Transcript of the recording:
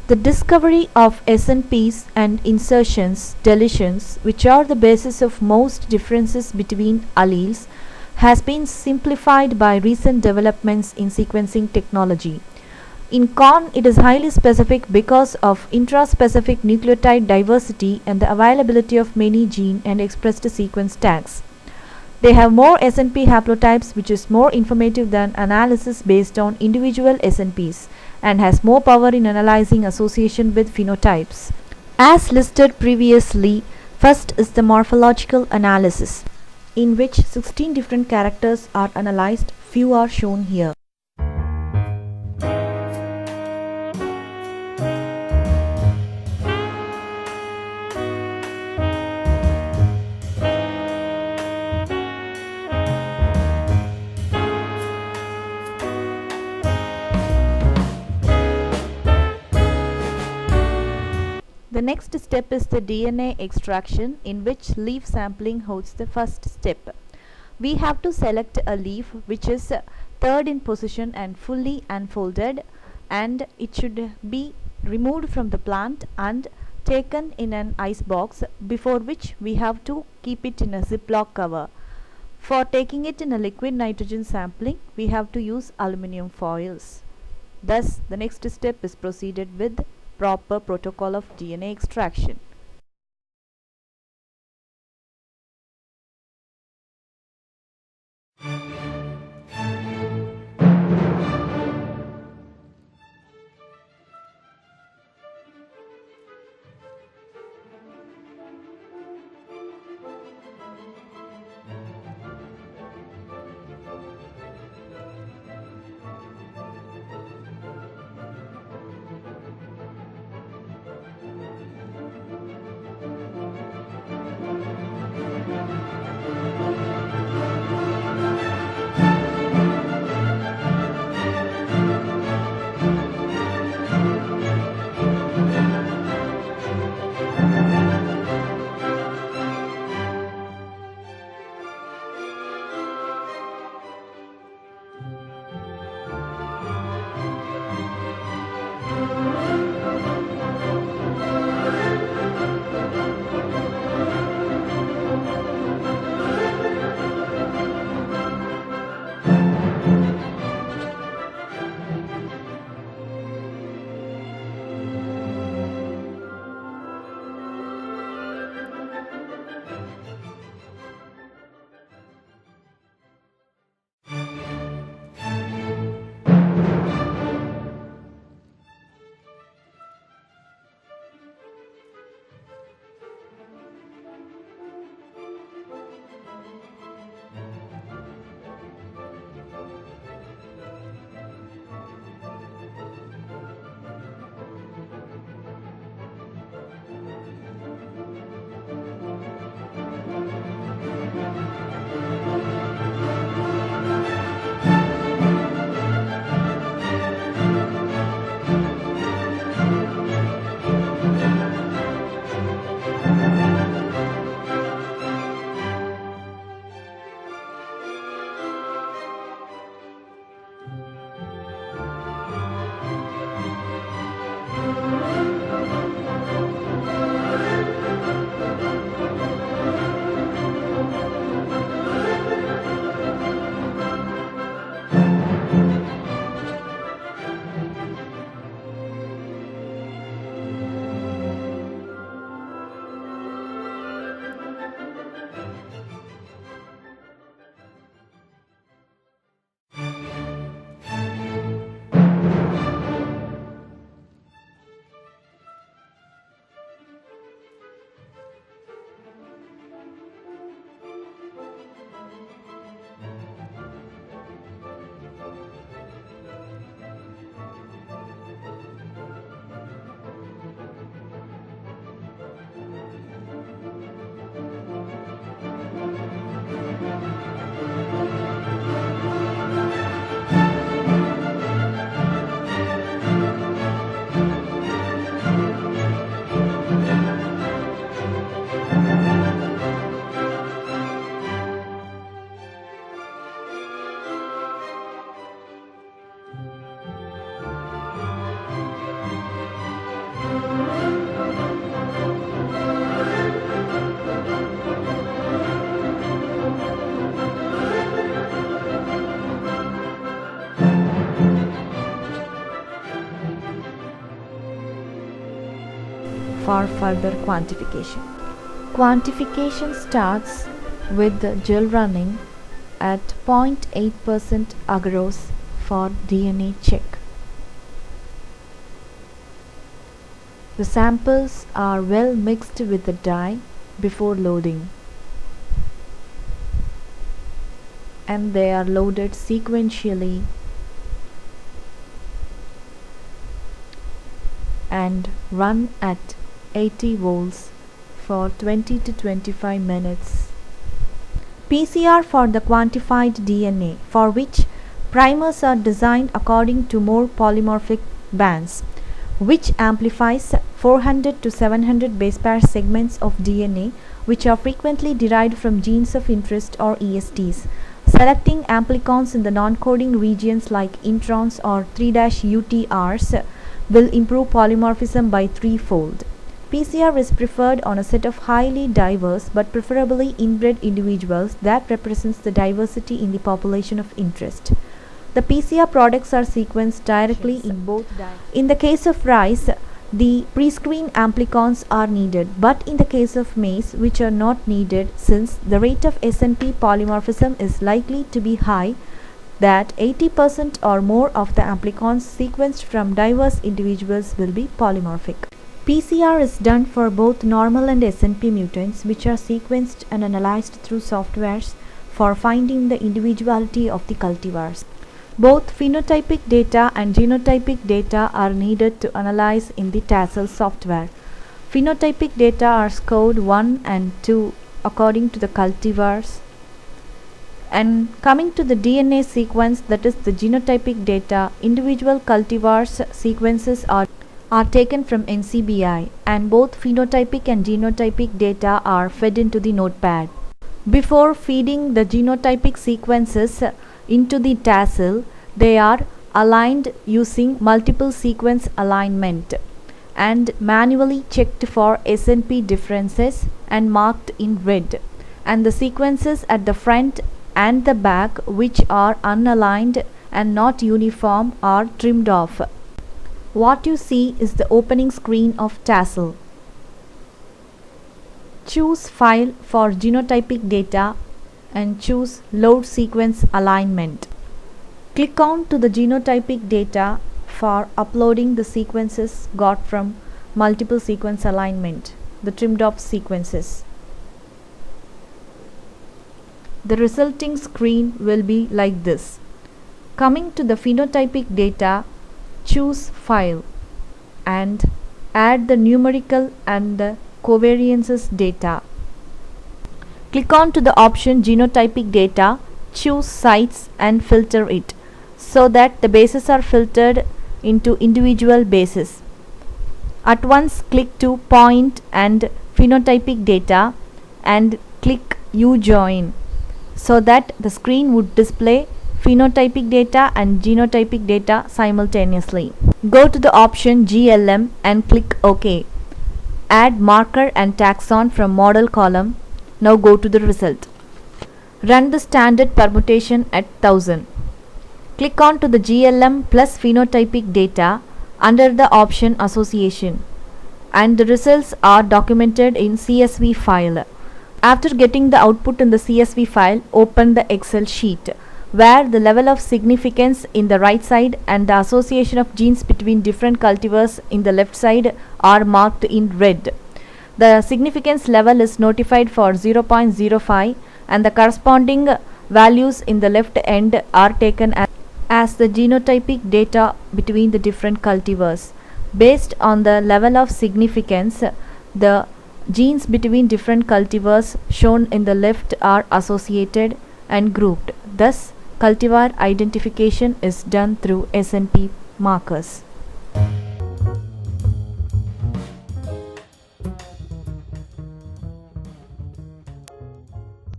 The discovery of SNPs and insertions, deletions, which are the basis of most differences between alleles, has been simplified by recent developments in sequencing technology. In corn, it is highly specific because of intraspecific nucleotide diversity and the availability of many gene and expressed sequence tags. They have more SNP haplotypes, which is more informative than analysis based on individual SNPs and has more power in analyzing association with phenotypes. As listed previously, first is the morphological analysis, in which 16 different characters are analyzed. Few are shown here. The next step is the DNA extraction, in which leaf sampling holds the first step. We have to select a leaf which is third in position and fully unfolded, and it should be removed from the plant and taken in an ice box, before which we have to keep it in a ziplock cover. For taking it in a liquid nitrogen sampling, we have to use aluminum foils. Thus, the next step is proceeded with proper protocol of DNA extraction. for further quantification. Quantification starts with the gel running at 0.8% agarose for DNA check. The samples are well mixed with the dye before loading, and they are loaded sequentially and run at 80 volts for 20 to 25 minutes. PCR for the quantified DNA, for which primers are designed according to more polymorphic bands, which amplifies 400 to 700 base pair segments of DNA, which are frequently derived from genes of interest or ESTs. Selecting amplicons in the non-coding regions like introns or 3-UTRs will improve polymorphism by threefold. PCR is preferred on a set of highly diverse but preferably inbred individuals that represents the diversity in the population of interest. The PCR products are sequenced directly in both. In the case of rice, the pre-screen amplicons are needed, but in the case of maize, which are not needed since the rate of SNP polymorphism is likely to be high, that 80% or more of the amplicons sequenced from diverse individuals will be polymorphic. PCR is done for both normal and SNP mutants, which are sequenced and analyzed through softwares for finding the individuality of the cultivars. Both phenotypic data and genotypic data are needed to analyze in the Tassel software. Phenotypic data are scored 1 and 2 according to the cultivars. And coming to the DNA sequence, that is the genotypic data, individual cultivars sequences are taken from NCBI, and both phenotypic and genotypic data are fed into the notepad. Before feeding the genotypic sequences into the Tassel, they are aligned using multiple sequence alignment and manually checked for SNP differences and marked in red, and the sequences at the front and the back which are unaligned and not uniform are trimmed off. What you see is the opening screen of Tassel. Choose File for genotypic data and choose Load Sequence Alignment. Click on to the genotypic data for uploading the sequences got from multiple sequence alignment, the trimmed off sequences. The resulting screen will be like this. Coming to the phenotypic data, choose File and add the numerical and the covariances data. Click on to the option Genotypic Data, choose Sites and filter it so that the bases are filtered into individual bases. At once click to Point and Phenotypic Data and click U-Join so that the screen would display phenotypic data and genotypic data simultaneously. Go to the option GLM and click OK. Add marker and taxon from model column. Now go to the result. Run the standard permutation at 1000. Click on to the GLM plus phenotypic data under the option Association, and the results are documented in CSV file. After getting the output in the CSV file, open the Excel sheet where the level of significance in the right side and the association of genes between different cultivars in the left side are marked in red. The significance level is notified for 0.05 and the corresponding values in the left end are taken as the genotypic data between the different cultivars. Based on the level of significance, the genes between different cultivars shown in the left are associated and grouped. Thus, cultivar identification is done through SNP markers.